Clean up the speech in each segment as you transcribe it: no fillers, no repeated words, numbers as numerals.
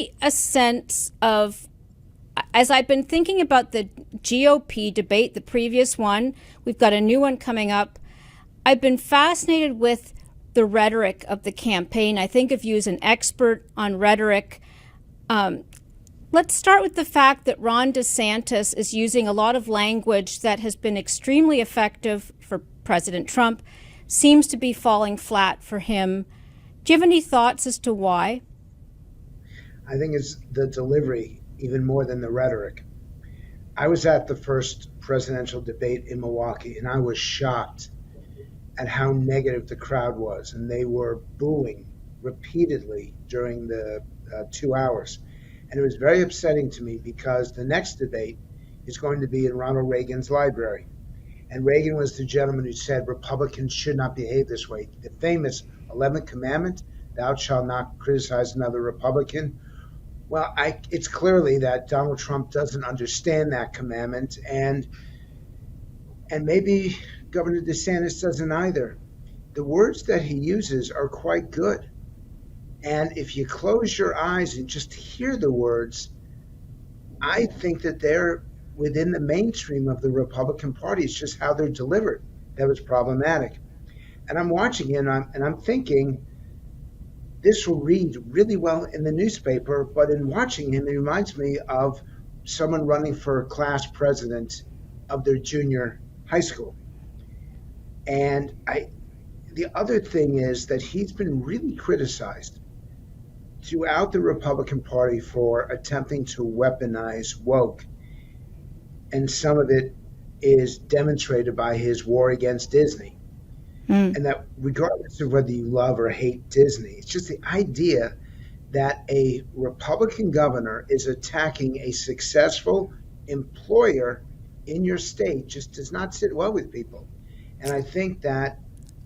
me a sense of, as I've been thinking about the GOP debate, the previous one, we've got a new one coming up. I've been fascinated with the rhetoric of the campaign. I think of you as an expert on rhetoric. Let's start with the fact that Ron DeSantis is using a lot of language that has been extremely effective for President Trump, seems to be falling flat for him. Do you have any thoughts as to why? I think it's the delivery, even more than the rhetoric. I was at the first presidential debate in Milwaukee, and I was shocked at how negative the crowd was, and they were booing repeatedly during the 2 hours. And it was very upsetting to me because the next debate is going to be in Ronald Reagan's library. And Reagan was the gentleman who said Republicans should not behave this way. The famous 11th commandment, thou shalt not criticize another Republican. Well, it's clearly that Donald Trump doesn't understand that commandment, and maybe Governor DeSantis doesn't either. The words that he uses are quite good. And if you close your eyes and just hear the words, I think that they're within the mainstream of the Republican Party. It's just how they're delivered that was problematic. And I'm watching it, and I'm thinking, this will read really well in the newspaper, but in watching him, it reminds me of someone running for class president of their junior high school. And the other thing is that he's been really criticized throughout the Republican Party for attempting to weaponize woke. And some of it is demonstrated by his war against Disney. And that regardless of whether you love or hate Disney, it's just the idea that a Republican governor is attacking a successful employer in your state just does not sit well with people. And I think that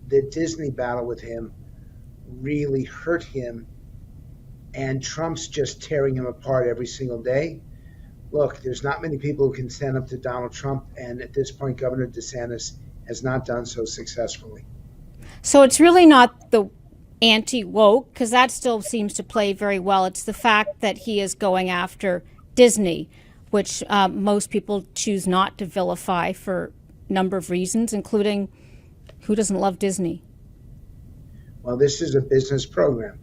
the Disney battle with him really hurt him, and Trump's just tearing him apart every single day. Look, there's not many people who can stand up to Donald Trump, and at this point, Governor DeSantis has not done so successfully. So it's really not the anti-woke, because that still seems to play very well. It's the fact that he is going after Disney, which most people choose not to vilify for a number of reasons, including who doesn't love Disney? Well, this is a business program.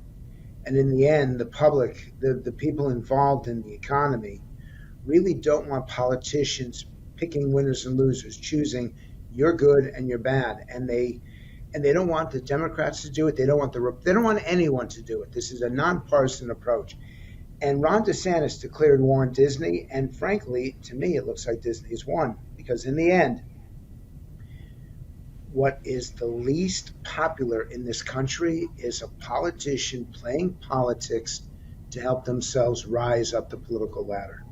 And in the end, the public, the people involved in the economy, really don't want politicians picking winners and losers, choosing you're good and you're bad. And they don't want the Democrats to do it. They don't want anyone to do it. This is a nonpartisan approach. And Ron DeSantis declared war on Disney. And frankly, to me, it looks like Disney has won, because in the end, what is the least popular in this country is a politician playing politics to help themselves rise up the political ladder.